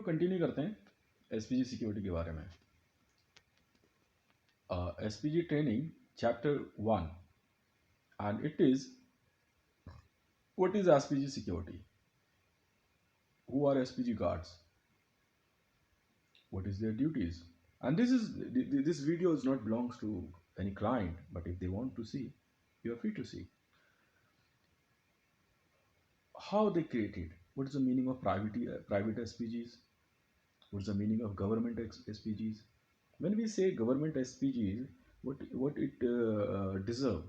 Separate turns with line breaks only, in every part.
Continue करते हैं SPG security के बारे में। SPG training chapter 1 and it is what is SPG security, who are SPG guards, what is their duties, and this video is not belongs to any client, but if they want to see, you are free to see how they created, what is the meaning of private SPGs, what is the meaning of government SPGs. When we say government SPGs, what it deserve.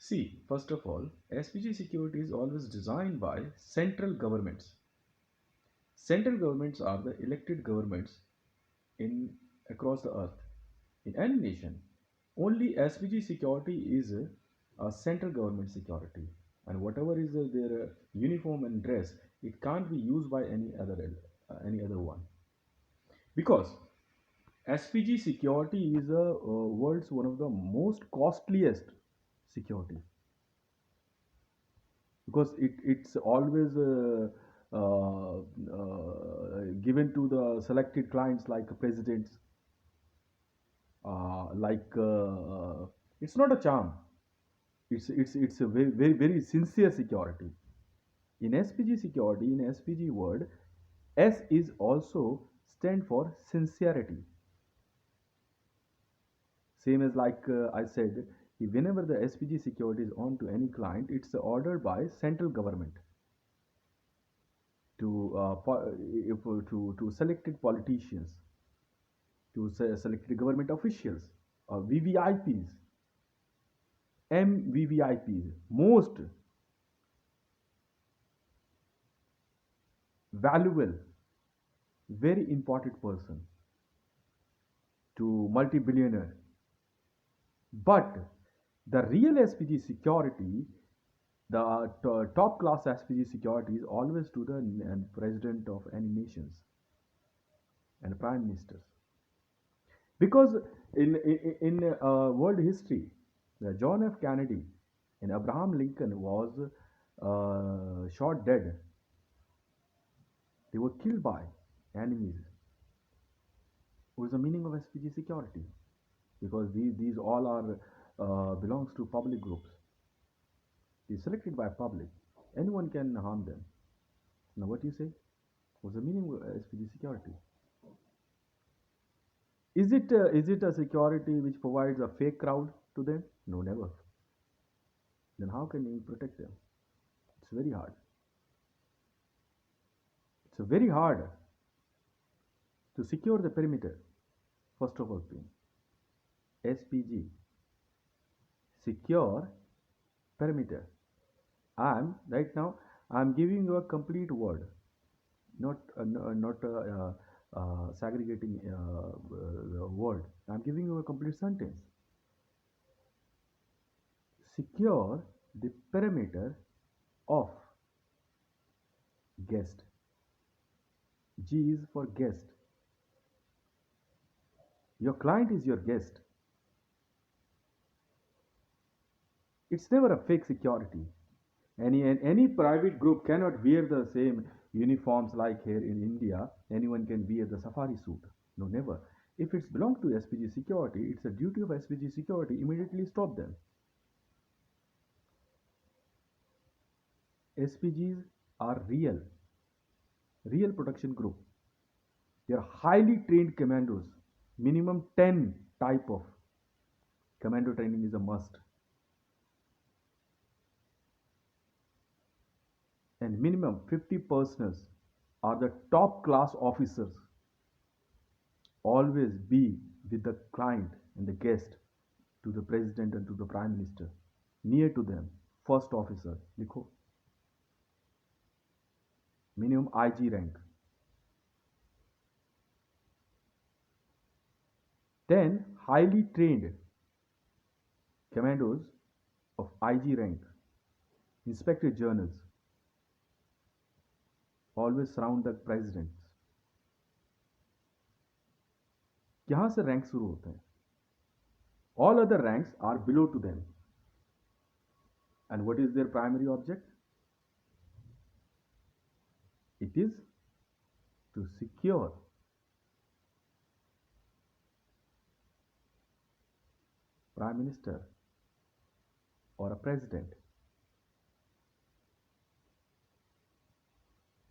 See, first of all, SPG security is always designed by central governments. Central governments are the elected governments in across the earth. In any nation, only SPG security is a central government security, and whatever is their uniform and dress, it can't be used by any other one, because SPG security is the world's one of the most costliest security, because it's always given to the selected clients like presidents, like it's not a charm. It's a very sincere security. In SPG security, in SPG word, S is also stand for sincerity. Same as like I said, whenever the SPG security is on to any client, it's ordered by central government to to selected politicians, to selected government officials, VVIPs, MVVIPs, most valuable, very important person, to multi-billionaire. But the real SPG security, the top class SPG security is always to the president of any nations and prime ministers. Because in world history, John F. Kennedy and Abraham Lincoln was shot dead. They were killed by enemies. What is the meaning of SPG security? Because these all are belongs to public groups. Is selected by public. Anyone can harm them. Now, what do you say? What's the meaning of SPG security? Is it a security which provides a fake crowd to them? No, never. Then how can you protect them? It's very hard. It's very hard to secure the perimeter. First of all, thing, SPG, secure perimeter. Right now I'm giving you a complete word, not segregating word. I'm giving you a complete sentence. Secure the perimeter of guest. G is for guest. Your client is your guest. It's never a fake security. Any private group cannot wear the same uniforms like here in India. Anyone can wear the safari suit. No, never. If it's belong to SPG security, it's a duty of SPG security. Immediately stop them. SPGs are real protection group. They are highly trained commandos. Minimum 10 type of commando training is a must. And minimum 50 personals are the top class officers. Always be with the client and the guest, to the president and to the prime minister, near to them. First officer, likho. Minimum IG rank. Then highly trained commandos of IG rank, inspector generals, always surround the presidents. यहाँ से rank शुरू होते हैं. All other ranks are below to them. And what is their primary object? It is to secure prime minister or a president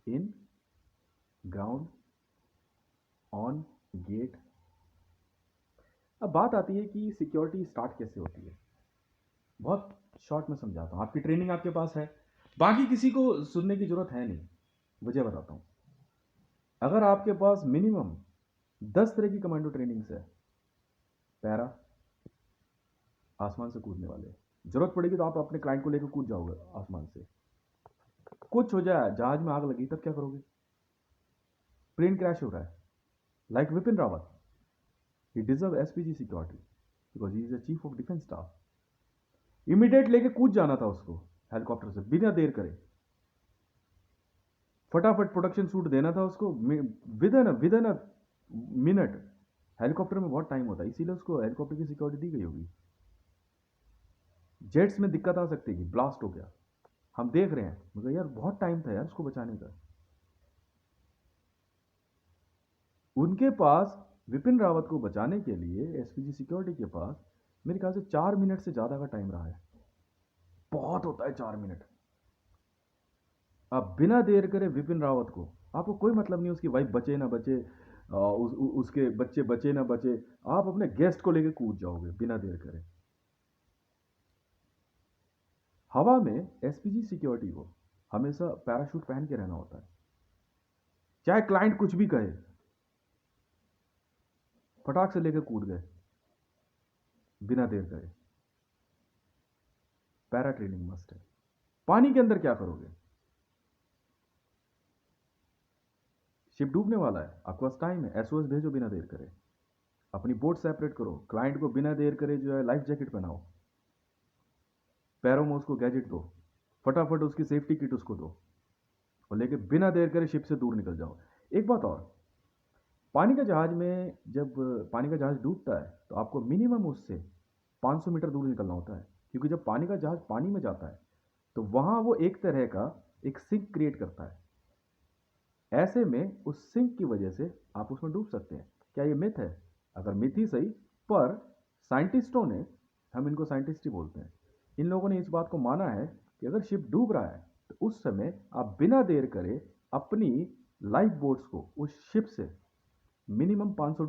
in ground on gate. अब बात आती है कि सिक्योरिटी स्टार्ट कैसे होती है। बहुत शॉर्ट में समझाता हूँ, आपकी ट्रेनिंग आपके पास है, बाकी किसी को सुनने की जरूरत है नहीं। वजह बताता हूँ। अगर आपके पास मिनिमम 10 तरह की कमांडो ट्रेनिंग्स है, पैरा, आसमान से कूदने वाले, जरूरत पड़ेगी तो आप अपने क्लाइंट को लेकर कूद जाओगे आसमान से, कुछ हो जाए, जहाज में आग लगी, तब क्या करोगे? प्लेन क्रैश हो रहा है, like Vipin Rawat, he deserve SPG security because he is the chief of defence staff. Immediate लेके कूद जाना था उसको हेलीकॉप्टर से, बिना देर करे, फटाफट प्रोडक्शन सूट देना था उसको, with in a minute. Helicopter में बहुत टाइम होता है, इसीलिए उसको हेलीकॉप्टर की सिक्योरिटी दी गई होगी। जेट्स में दिक्कत आ सकती है, ब्लास्ट हो गया, हम देख रहे हैं, मगर यार बहुत टाइम था यार उसको बचाने का। उनके पास, विपिन रावत को बचाने के लिए एसपीजी सिक्योरिटी के पास मेरे ख्याल से 4 मिनट से ज्यादा का टाइम रहा है। बहुत होता है 4 मिनट। आप बिना देर करे विपिन रावत को, आपको कोई मतलब नहीं उसकी वाइफ बचे ना बचे, उसके बच्चे बचे ना बचे, आप अपने गेस्ट को लेकर कूद जाओगे बिना देर करे। हवा में एसपीजी सिक्योरिटी को हमेशा पैराशूट पहन के रहना होता है, चाहे क्लाइंट कुछ भी कहे, फटाक से लेकर कूद गए बिना देर करे। पैरा ट्रेनिंग मस्ट है। पानी के अंदर क्या करोगे? शिप डूबने वाला है, आपके पास टाइम है, एसओएस भेजो बिना देर करे, अपनी बोट सेपरेट करो, क्लाइंट को बिना देर करे जो है लाइफ जैकेट पहनाओ, पैरों में उसको गैजेट दो, फटाफट उसकी सेफ्टी किट उसको दो, और लेके बिना देर करे शिप से दूर निकल जाओ। एक बात और, पानी का जहाज में जब पानी का जहाज डूबता है तो आपको मिनिमम उससे 500 मीटर दूर निकलना होता है, क्योंकि जब पानी का जहाज पानी में जाता है तो वहां वो एक तरह का एक सिंक क्रिएट करता है। ऐसे में उस सिंक की वजह से आप उसमें डूब सकते हैं। क्या ये मिथ है? अगर मिथ ही सही, पर साइंटिस्टों ने, हम इनको साइंटिस्ट ही बोलते हैं, इन लोगों ने इस बात को माना है कि अगर शिप डूब रहा है तो उस समय आप बिना देर करे अपनी लाइफ बोट्स को उस शिप से मिनिमम 500